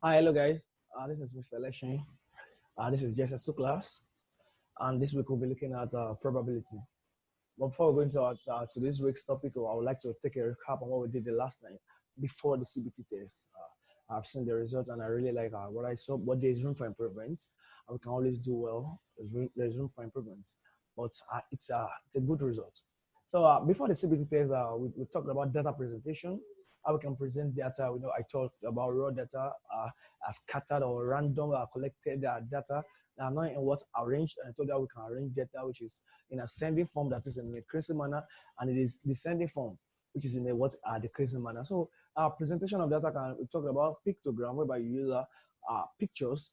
Hi, hello guys. This is Mr. Leshin. This is JSS2 class, and this week we'll be looking at probability. But before we go into to this week's topic, I would like to take a recap on what we did the last time before the CBT test. I've seen the results, and I really like what I saw. But there is room for improvement, and we can always do well. There's room for improvement, but it's a good result. So before the CBT test, we talked about data presentation, how we can present data. I talked about raw data, scattered or random collected data that are not in what's arranged. And I told you how we can arrange data, which is in ascending form, that is in a decreasing manner, and it is descending form, which is in a what decreasing manner. So our presentation of data can we talk about pictogram, whereby you use pictures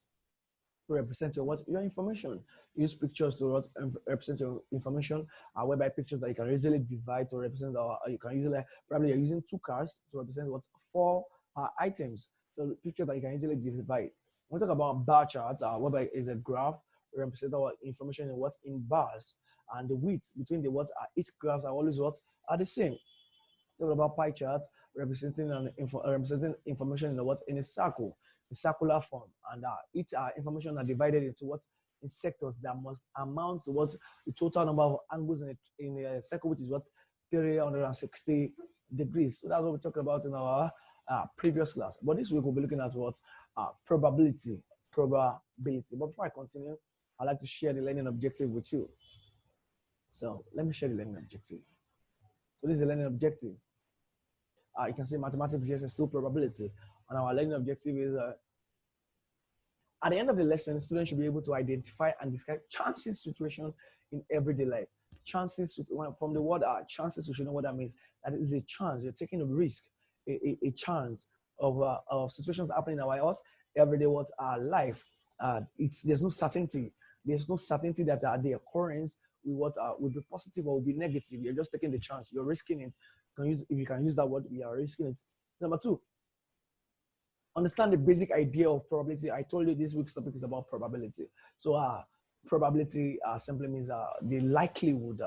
to represent your information. Use pictures to represent your information, whereby pictures that you can easily divide to represent, or you can easily, probably you're using two cars to represent what four items. So picture that you can easily divide. When we talk about bar charts, whereby is a graph represent our information in what's in bars, and the width between the what each graphs are always what are the same. Talk about pie charts representing information in the what in a circle, a circular form, and each information are divided into what in sectors that must amount to what the total number of angles in a circle, which is what 360 degrees. So that's what we talked about in our previous class. But this week we'll be looking at what probability. But before I continue, I'd like to share the learning objective with you. So let me share the learning objective. So this is the learning objective. You can see mathematics JSS2 probability. And our learning objective is at the end of the lesson, students should be able to identify and describe chances situation in everyday life. Chances, from the word chances, you should know what that means. That is a chance. You're taking a risk, a chance of situations happening in our everyday life. There's no certainty. There's no certainty that the occurrence will be positive or will be negative. You're just taking the chance. You're risking it. If you can use that word, we are risking it. Number two, understand the basic idea of probability. I told you this week's topic is about probability. So probability simply means the likelihood,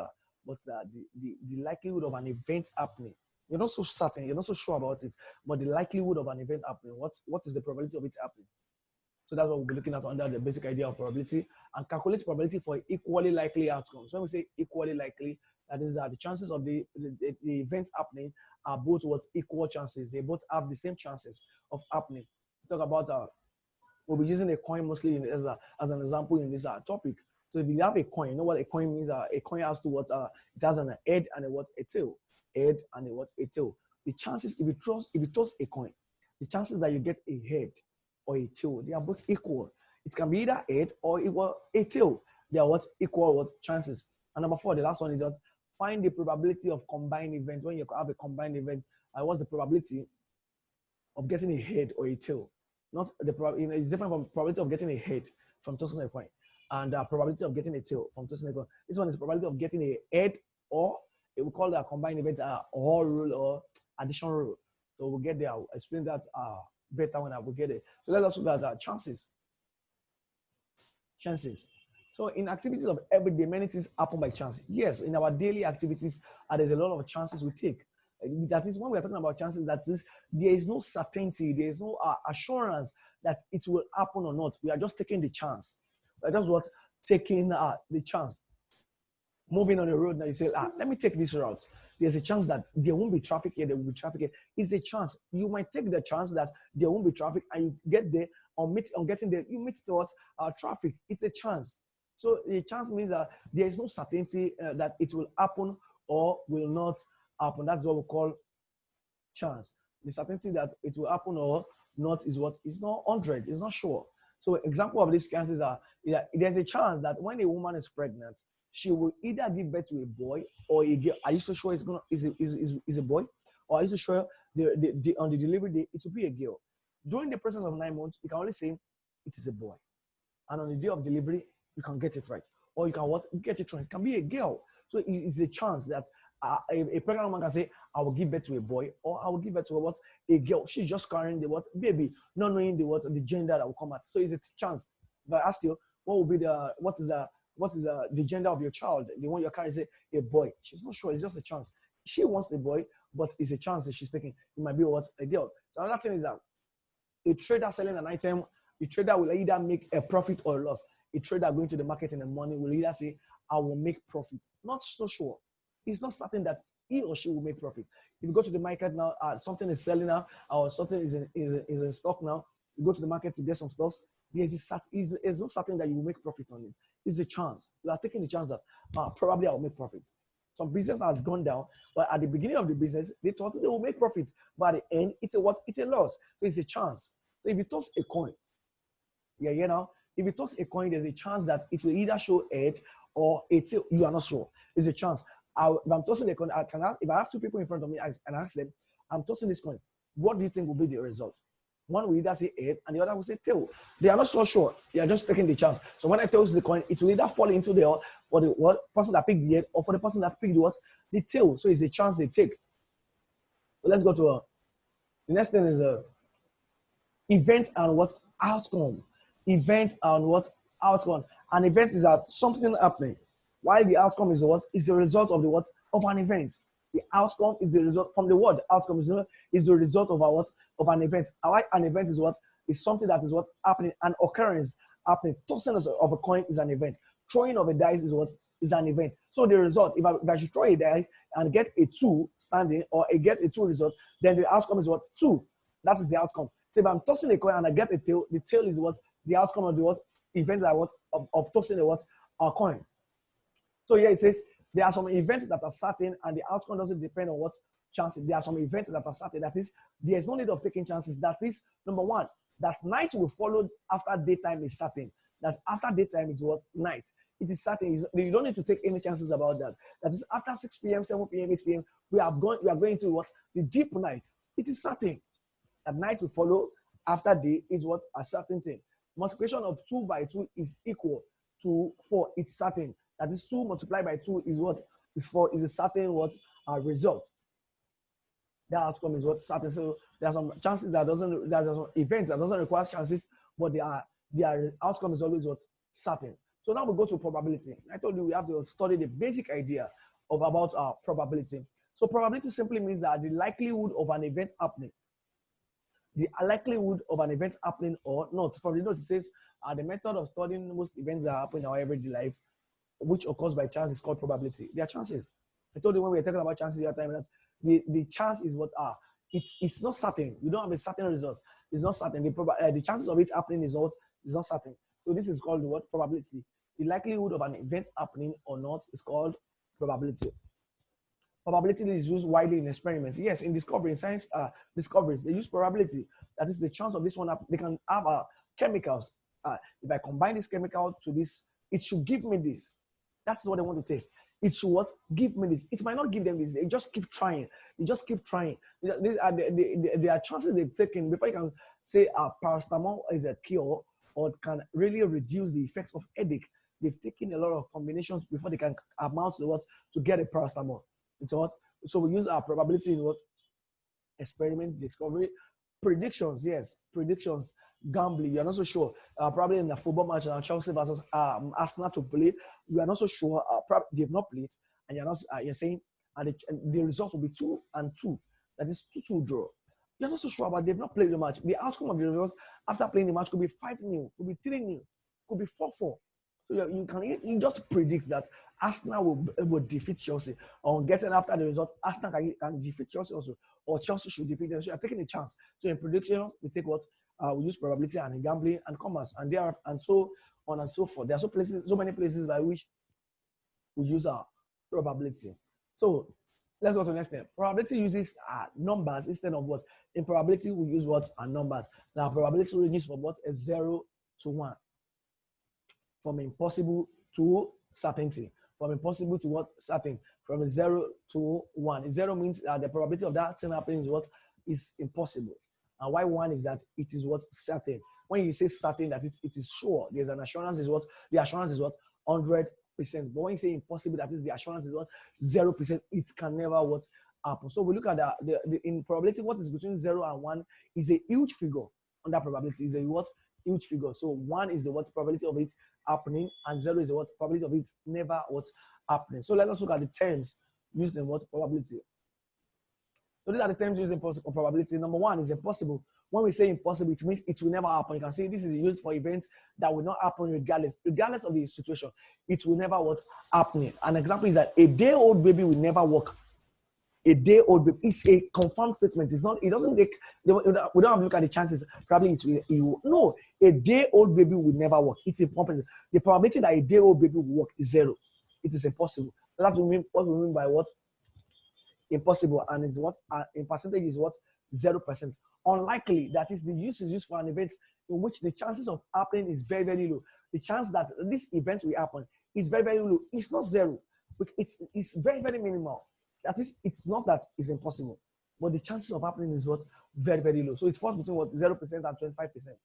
the likelihood of an event happening. You're not so certain, you're not so sure about it, but the likelihood of an event happening. What is the probability of it happening? So that's what we'll be looking at under the basic idea of probability, and calculate probability for equally likely outcomes. When we say equally likely, that is the chances of the event happening are both equal chances. They both have the same chances of happening. We talk about we'll be using a coin mostly as an example in this topic. So if you have a coin, you know what a coin means? A coin has to it has an head and a tail. Head and a tail. The chances if you toss a coin, the chances that you get a head or a tail, they are both equal. It can be either head or a tail. They are equal chances. And number four, the last one is that find the probability of combined events. When you have a combined event, what's the probability of getting a head or a tail? Not the it's different from probability of getting a head from tossing a coin, and probability of getting a tail from tossing a coin. This one is probability of getting a head, or we call that combined event or rule or addition rule. So we'll get there. I'll explain that better when I will get it. So let's also look at chances. Chances. So in activities of everyday, many things happen by chance. Yes, in our daily activities, there's a lot of chances we take. That is when we are talking about chances, that is, there is no certainty, there is no assurance that it will happen or not. We are just taking the chance. We're just taking the chance. Moving on the road now, you say, let me take this route. There's a chance that there won't be traffic here, there will be traffic here. It's a chance. You might take the chance that there won't be traffic, and you get there, on getting there, you meet towards traffic. It's a chance. So the chance means that there is no certainty that it will happen or will not happen. That's what we call chance. The certainty that it will happen or not is it's not 100. It's not sure. So example of these chances are there's a chance that when a woman is pregnant, she will either give birth to a boy or a girl. Are you so sure it's gonna is a boy? Or are you so sure on the delivery day it will be a girl? During the process of 9 months, you can only say it is a boy. And on the day of delivery, you can get it right. Or you can get it right. It can be a girl. So it's a chance that a pregnant woman can say, I will give birth to a boy, or I will give birth to a girl. She's just carrying the baby, not knowing the gender that will come out. So it's a chance. If I ask you, what is the gender of your child? The one you're carrying, say a boy. She's not sure. It's just a chance. She wants a boy, but it's a chance that she's taking. It might be a girl. So another thing is that A trader selling an item, a trader will either make a profit or a loss. A trader going to the market in the morning will either say, I will make profit. Not so sure. It's not certain that he or she will make profit. If you go to the market now, something is selling now, or something is in stock now, you go to the market to get some stuff, there's no certain that you will make profit on it. It's a chance. You are taking the chance that probably I will make profit. Some business has gone down, but at the beginning of the business, they thought they will make profit. But at the end, it's a loss. So it's a chance. So if you toss a coin, if you toss a coin, there's a chance that it will either show head or a tail. You are not sure. There's a chance. If I'm tossing a coin, if I have two people in front of me and ask them, I'm tossing this coin, what do you think will be the result? One will either say head and the other will say tail. They are not so sure. They are just taking the chance. So when I toss the coin, it will either fall into the for the person that picked the head or for the person that picked the tail. So it's a chance they take. So let's go to the next thing is event and what outcome. Event and what outcome. An event is that something happening, while the outcome is what is the result of the what of an event. The outcome is the result from the word. Outcome is the result of of an event. Why an event is what is something that is what happening. An occurrence happening. Tossing of a coin is an event. Throwing of a dice is what is an event. So the result, if I should throw a dice and get a 2 standing or I get a 2 result, then the outcome is what 2. That is the outcome. So if I'm tossing a coin and I get a tail, the tail is what the outcome of the what event that of tossing a coin. So here it says there are some events that are certain and the outcome doesn't depend on what chances. There are some events that are certain. That is, there is no need of taking chances. That is, number one, that night will follow after daytime is certain. That after daytime is what? Night. It is certain. You don't need to take any chances about that. That is after 6 p.m., 7 p.m., 8 p.m., we are going to what? The deep night. It is certain. That night will follow after day is what? A certain thing. Multiplication of 2 by 2 is equal to 4. It's certain. That is 2 multiplied by 2 is what? Is 4 is a certain what? Result. That outcome is what? Certain. So there are some chances there are some events that doesn't require chances, but their outcome is always what? Certain. So now we go to probability. I told you we have to study the basic idea about probability. So probability simply means that the likelihood of an event happening. The likelihood of an event happening or not. From the notes, it says the method of studying most events that happen in our everyday life, which occurs by chance, is called probability. There are chances. I told you when we were talking about chances the other time that the chance is what are. It's not certain. You don't have a certain result. It's not certain. The chances of it happening is not certain. So this is called what? Probability. The likelihood of an event happening or not is called probability. Probability is used widely in experiments. Yes, in discovery, in science discoveries, they use probability. That is the chance of this one. They can have chemicals. If I combine this chemical to this, it should give me this. That's what they want to test. It should what? Give me this. It might not give them this. They just keep trying. They just keep trying. There are chances they've taken before you can say paracetamol is a cure or can really reduce the effects of headache. They've taken a lot of combinations before they can amount to what? To get a paracetamol. It's what? So we use our probability in what? Experiment, discovery, predictions. Yes, predictions. Gambling. You're not so sure. Probably in the football match, Chelsea versus Arsenal to play. You are not so sure. They've not played, and you're not. You're saying, and the result will be 2-2. That is 2-2 draw. You're not so sure about. They've not played the match. The outcome of the results after playing the match could be 5-0, could be 3-0, could be 4-4. So you just predict that Arsenal will defeat Chelsea. Or getting after the result, Arsenal can defeat Chelsea also, or Chelsea should defeat them. So you're taking a chance. So in predictions, we take what? We use probability and in gambling and commerce and there and so on and so forth. There are so many places by which we use our probability. So let's go to the next step. Probability uses numbers instead of what? In probability, we use what? Numbers. Now, probability ranges from what? A 0 to 1. From impossible to certainty. From impossible to what? Certain. From a 0 to 1. 0 means the probability of that thing happening is what? Is impossible. And why 1 is that it is what? Certain. When you say certain, that it is sure. There's an assurance is what? The assurance is what? 100%. But when you say impossible, that is the assurance is what? 0%. It can never what? Happen. So we look at in probability, what is between 0 and 1 is a huge figure. On that probability is a what? Huge figure. So 1 is the what? Probability of it happening, and 0 is the what? Probability of it never what? Happening. So let us look at the terms used in what? Probability. So these are the terms used in probability. Number 1 is impossible. When we say impossible, it means it will never happen. You can see this is used for events that will not happen regardless of the situation. It will never what happen. An example is that a day-old baby will never walk. A day-old baby. It's a confirmed statement. It's not. It doesn't take. We don't have to look at the chances. Probably it will. No, a day-old baby will never walk. It's impossible. The probability that a day-old baby will walk is 0. It is impossible. That's what we mean by what impossible, and it's what in percentage is what 0%. Unlikely, that is the use is used for an event in which the chances of happening is very, very low. The chance that this event will happen is very, very low. It's not 0. It's very, very minimal. That is, it's not that it's impossible, but the chances of happening is what very, very low. So it falls between what 0% and 25%.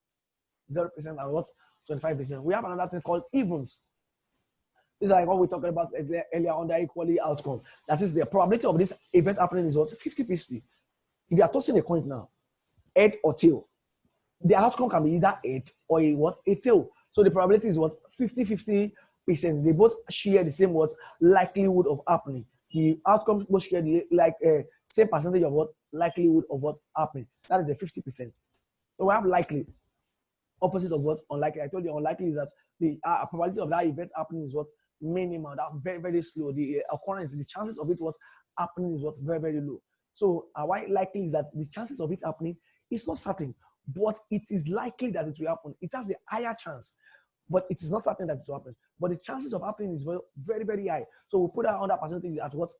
0% and what 25%. We have another thing called evens. This is like what we talked about earlier on the equality outcome. That is, the probability of this event happening is what 50-50. If you are tossing a coin now, head or tail, the outcome can be either head or a tail. So the probability is what 50-50%. They both share the same what likelihood of happening. The outcomes both share the same percentage of what likelihood of what happening. That is a 50%. So we have likely, opposite of what unlikely. I told you unlikely is that the probability of that event happening is what minimal. That very, very slow. The occurrence, the chances of it what happening is what very, very low. So why likely is that the chances of it happening is not certain, but it is likely that it will happen. It has a higher chance, but it is not certain that it will happen. But the chances of happening is very, very high. So we put that on that percentage at what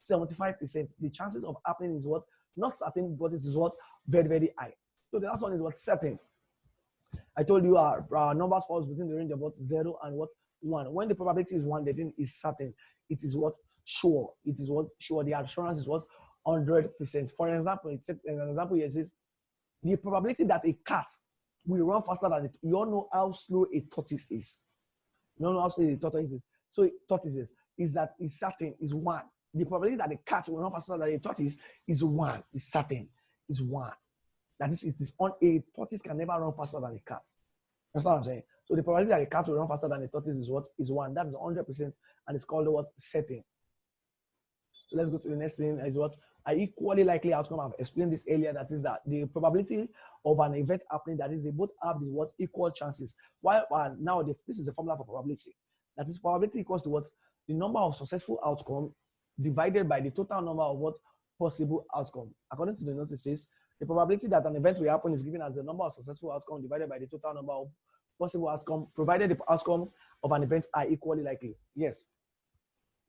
75%. The chances of happening is what not certain, but it is what very, very high. So the last one is what certain. I told you our numbers falls within the range of what 0 and what 1. When the probability is 1, the thing is certain. It is what sure. It is what sure. The assurance is what 100%. For example, an example here says the probability that a cat will run faster than it. You all know how slow a tortoise is. You don't know how slow a tortoise is. So tortoises is that is certain is 1. The probability that a cat will run faster than a tortoise is 1. Is certain is 1. That is, it is on a tortoise can never run faster than a cat. That's what I'm saying. So the probability that a cat will run faster than a tortoise is what is 1. That is 100%, and it's called what certain. So let's go to the next thing. Is what an equally likely outcome. I've explained this earlier. That is that the probability of an event happening. That is, they both have these what equal chances. While now this is the formula for probability. That is, probability equals to what the number of successful outcome divided by the total number of what possible outcome. According to the notices, the probability that an event will happen is given as the number of successful outcome divided by the total number of possible outcome, provided the outcome of an event are equally likely. Yes,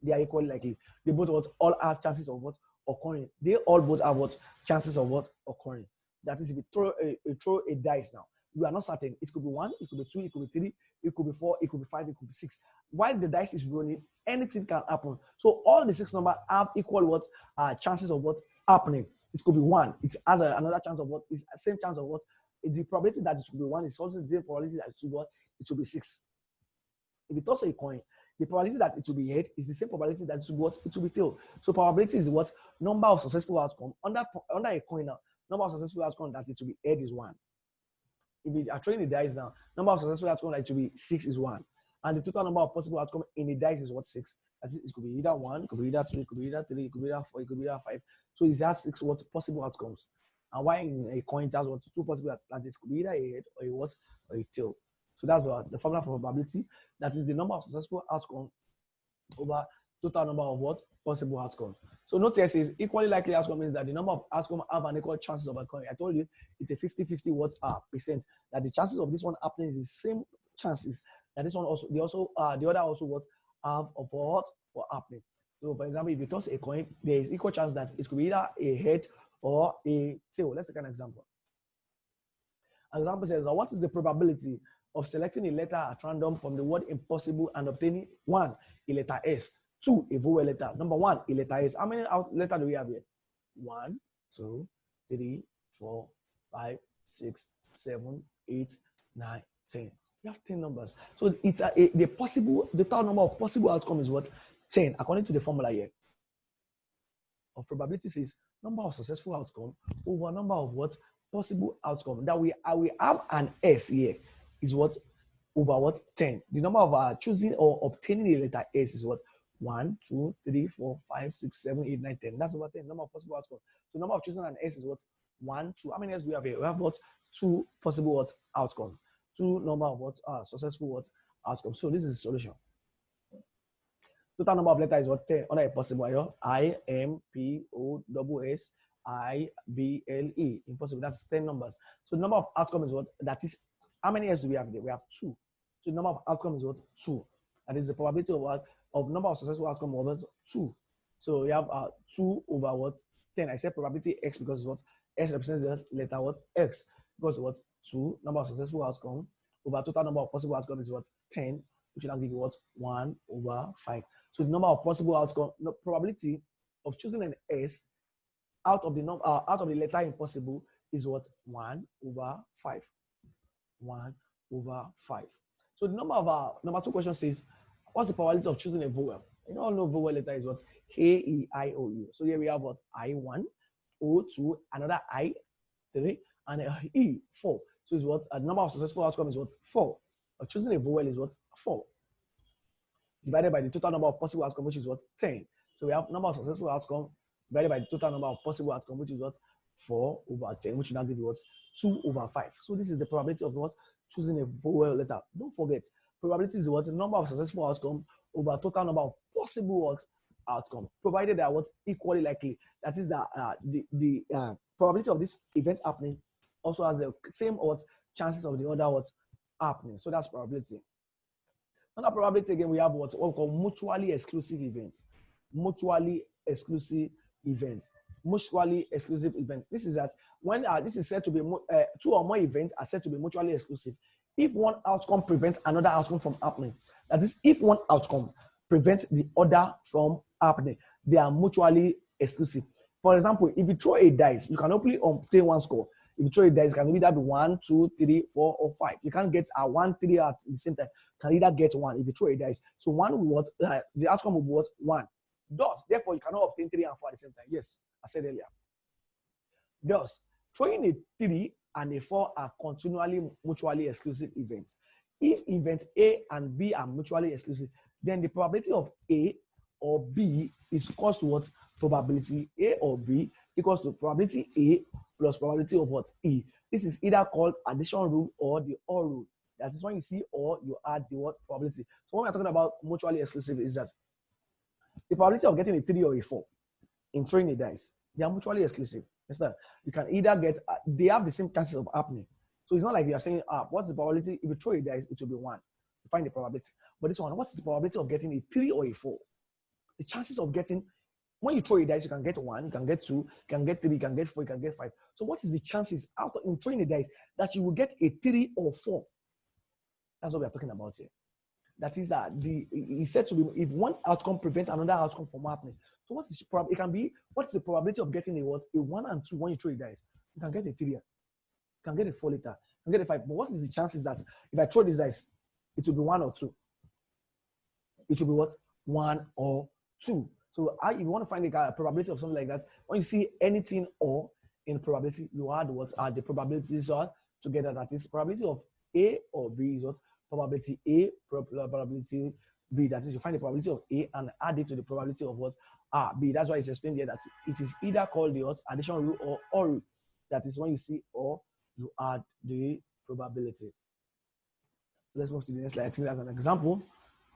they are equally likely. They both all have chances of what occurring. They all both have what chances of what occurring. That is, if you throw a dice now, you are not certain. It could be 1, it could be 2, it could be 3, it could be 4, it could be 5, it could be 6. While the dice is rolling, anything can happen. So all the 6 numbers have equal what chances of what happening. It could be 1. It has another chance of what is the same chance of what. The probability that it should be 1 is also the probability that it should be what it should be 6. If you toss a coin, the probability that it will be head is the same probability that it should be what it will be tail. So probability is what number of successful outcome under a coin now. Number of successful outcome that it will be head is 1. If you are throwing the dice now, number of successful outcome that it will be 6 is 1, and the total number of possible outcome in the dice is what 6. That is, it could be either 1, it could be either 2, it could be either 3, it could be either 4, it could be either 5. So it has 6 what possible outcomes. And why in a coin it has what 2 possible outcomes? It could be either a head or a what or a tail. So that's what the formula for probability. That is the number of successful outcomes over total number of what possible outcomes. So note here says equally likely outcome means that the number of outcomes have an equal chances of occurring. I told you it's a 50-50 what percent. That the chances of this one happening is the same chances that this one also the other also what have of what for happening. So for example, if you toss a coin, there is equal chance that it could be either a head or a tail. Let's take an example. An example says, what is the probability of selecting a letter at random from the word impossible and obtaining 1, a letter S, 2, a vowel letter. Number 1, a letter S. How many letters do we have here? 1, 2, 3, 4, 5, 6, 7, 8, 9, 10. You have 10 numbers. So it's the total number of possible outcomes is what? 10, according to the formula here. Of probabilities is number of successful outcome over number of what? Possible outcome. That we have an S here is what? Over what? 10. The number of choosing or obtaining a letter S is what? 1, 2, 3, 4, 5, 6, 7, 8, 9, 10. That's over 10. Number of possible outcomes. So number of choosing an S is what? 1, 2. How many S do we have here? We have what? 2 possible what? Outcomes. 2 number of what? Successful what? Outcomes. So this is the solution. Total number of letters is what? 10. Under a possible. I, M, P, O, S, I, B, L, E. Impossible. That's 10 numbers. So the number of outcomes is what? That is, how many S do we have there? We have 2. So the number of outcomes is what? 2. That is the probability of what? Of number of successful outcomes over 2. So we have 2 over what? 10. I said probability X because it's what? S represents the letter what? X. Because what? 2. Number of successful outcomes over total number of possible outcomes is what? 10. Which will now give you what? 1 over 5. So the number of possible outcomes, the probability of choosing an S out of the letter impossible is what? 1 over 5. 1 over 5. So the number of number 2 question says, what's the probability of choosing a vowel? You all know vowel letter is what? A, E, I, O, U. So here we have what? I1, O2, another I3, and E4. So it's what? The number of successful outcomes is what? 4. Choosing a vowel is what? 4. Divided by the total number of possible outcomes, which is what? 10. So we have number of successful outcomes divided by the total number of possible outcomes, which is what? 4 over 10, which will now give you what? 2 over 5. So this is the probability of what? Choosing a vowel letter. Don't forget, probability is what? The number of successful outcomes over total number of possible what? Outcomes, provided they are what? Equally likely. That is the probability of this event happening also has the same what? Chances of the other what? Happening. So that's probability. Under probability again, we have what we call mutually exclusive event. Mutually exclusive event. Mutually exclusive event. This is that when this is said to be 2 or more events are said to be mutually exclusive. If one outcome prevents another outcome from happening, that is, if one outcome prevents the other from happening, they are mutually exclusive. For example, if you throw a dice, you can only obtain one score. If you throw a dice, it can either be 1, 2, 3, 4, or 5. You can't get a 1, 3 at the same time. You can either get 1 if you throw a dice. So 1 will what? The outcome will be what? 1. Thus, therefore, you cannot obtain 3 and 4 at the same time. Yes, I said earlier. Thus, throwing a 3 and a 4 are continually mutually exclusive events. If events A and B are mutually exclusive, then the probability of A or B is equals to what? Probability A or B equals to probability A plus probability of what? E. This is either called addition rule or the OR rule. That is when you see or, you add the what? Probability. So when we're talking about mutually exclusive is that the probability of getting a 3 or a 4 in throwing a dice, they are mutually exclusive. Understand? You can either get, they have the same chances of happening. So it's not like you are saying, what's the probability? If you throw a dice, it will be 1. You find the probability. But this one, what's the probability of getting a 3 or a 4? The chances of getting, when you throw a dice, you can get 1, you can get 2, you can get 3, you can get 4, you can get 5. So what is the chances out of in throwing a dice that you will get a 3 or 4? That's what we are talking about here. That is it's said to be if one outcome prevents another outcome from happening. So what is it can be? What is the probability of getting a what? A 1 and 2 when you throw a dice? You can get a 3. You can get a 4 later. You can get a 5. But what is the chances that if I throw this dice, it will be 1 or 2? It will be what? 1 or 2. So if you want to find the probability of something like that, when you see anything or in probability, you add what are the probabilities together. That is probability of A or B is what? Probability A, probability B. That is, you find the probability of A and add it to the probability of what? B. That's why it's explained here that it is either called the what? Addition rule or OR rule. That is when you see or, you add the probability. Let's move to the next slide. I think that's an example.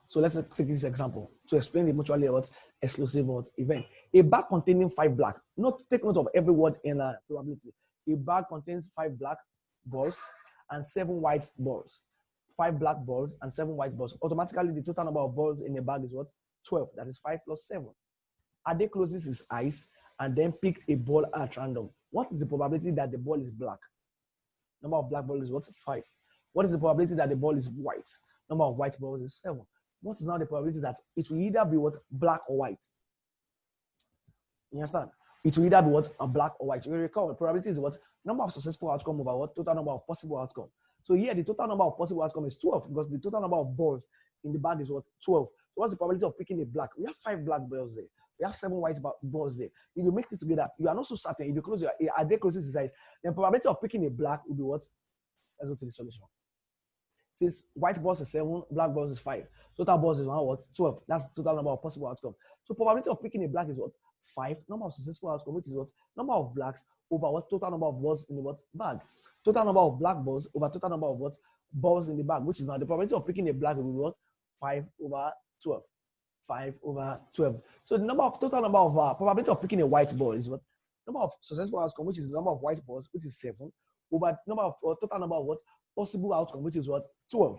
So let's take this example to explain the mutually what? Exclusive what? Event. A bag containing 5 black. Take note of every word in a probability. A bag contains 5 black balls and 7 white balls. 5 black balls and 7 white balls. Automatically, the total number of balls in a bag is what? 12. That is 5 plus 7. Ade closes his eyes and then picked a ball at random. What is the probability that the ball is black? Number of black balls is what? 5. What is the probability that the ball is white? Number of white balls is 7. What is now the probability that it will either be what? Black or white? You understand? It will either be what? A black or white. You will recall the probability is what? Number of successful outcome over what? Total number of possible outcome. So here the total number of possible outcome is 12 because the total number of balls in the bag is what? 12. So what's the probability of picking a black? We have 5 black balls there. We have 7 white balls there. If you make this together, you are not so certain. If you close your Ade closes his eyes, then probability of picking a black will be what? Let's go to the solution. Since white balls is 7, black balls is 5. Total balls is what? 12. That's the total number of possible outcome. So probability of picking a black is what? 5. Number of successful outcome, which is what? Number of blacks over what total number of balls in the what bag. Total number of black balls over total number of what balls in the bag, which is now the probability of picking a black will be what 5 over 12. 5 over 12. So the total number of probability of picking a white ball is what number of successful outcome, which is the number of white balls, which is 7, over number of total number of what possible outcome, which is what 12,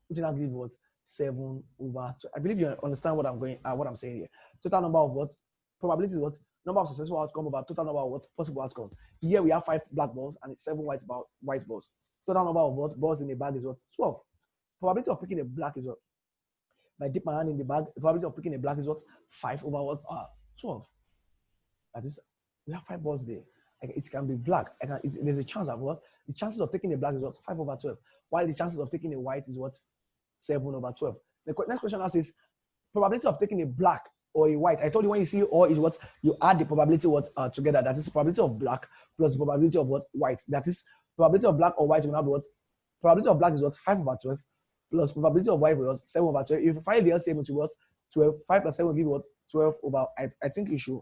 which now give what 7 over 12. I believe you understand what I'm saying here. Total number of what probability is what number of successful outcome over total number of what possible outcome. Here we have 5 black balls and 7 white balls. Total number of what balls in the bag is what 12. Probability of picking a black is what, by dip my hand in the bag, the probability of picking a black is what 5 over what 12. That is, we have 5 balls there. It can be black. There's a chance of what the chances of taking a black is what 5 over 12, while the chances of taking a white is what 7 over 12. The next question asks is probability of taking a black or a white. I told you when you see or is what you add the probability what together. That is the probability of black plus the probability of what white. That is probability of black or white will now be what probability of black is what 5 over 12 plus probability of white was 7 over 12. If you find the LCM into what 12, 5 plus 7 will give you what 12 over. I think you should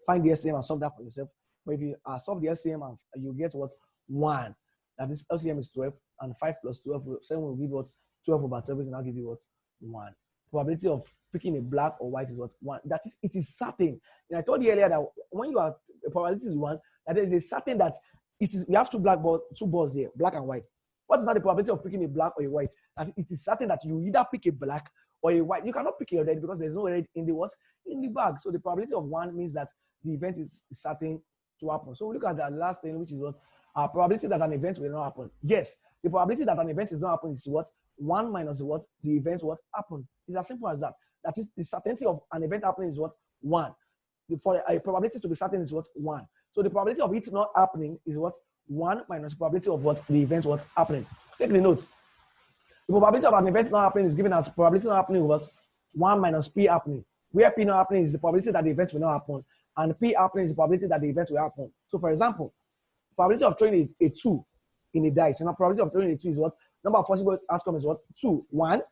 find the LCM and solve that for yourself. But if you solve the LCM and you get what 1, that is LCM is 12, and 5 plus 12, 7 will give you what 12 over 12, which will now give you what 1. Probability of picking a black or white is what 1. That is, it is certain. And I told you earlier that when you are the probability is 1, that is a certain that it is. We have two balls there, black and white. What is now the probability of picking a black or a white? That it is certain that you either pick a black or a white. You cannot pick a red because there's no red in the what in the bag. So the probability of 1 means that the event is certain to happen. So we look at the last thing, which is what probability that an event will not happen. Yes, the probability that an event is not happen is what 1 minus what the event what happened. It's as simple as that. That is the certainty of an event happening is what 1. For a probability to be certain is what 1. So the probability of it not happening is what 1 minus the probability of what the event was happening. Take the note. The probability of an event not happening is given as probability not happening what 1 minus P happening. Where P not happening is the probability that the event will not happen, and P happening is the probability that the event will happen. So for example, probability of throwing a 2 in a dice, and the probability of throwing a 2 is what number of possible outcomes is what 2, 1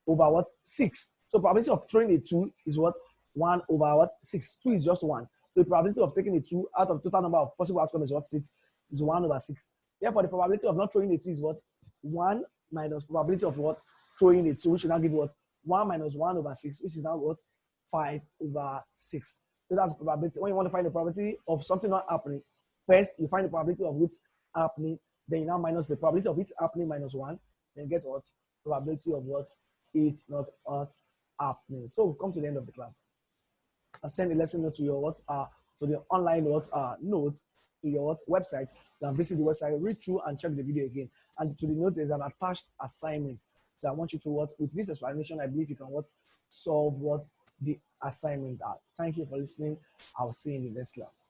over what 6. So probability of throwing a 2 is what 1 over what 6. 2 is just 1. So the probability of taking a 2 out of total number of possible outcomes is what 6 is 1 over 6. Therefore, the probability of not throwing a 2 is what 1 minus probability of what throwing a 2, which will now give what 1 minus 1 over 6, which is now what 5 over 6. So that's the probability. When you want to find the probability of something not happening, first you find the probability of it happening, then you now minus the probability of it happening minus 1, then get what probability of what it's not happening. So we've come to the end of the class. I'll send a lesson note to your what to the online notes to your website. Then visit the website, read through and check the video again. And to the note, there's an attached assignment that I want you to what with this explanation. I believe you can what solve what the assignment are. Thank you for listening. I'll see you in the next class.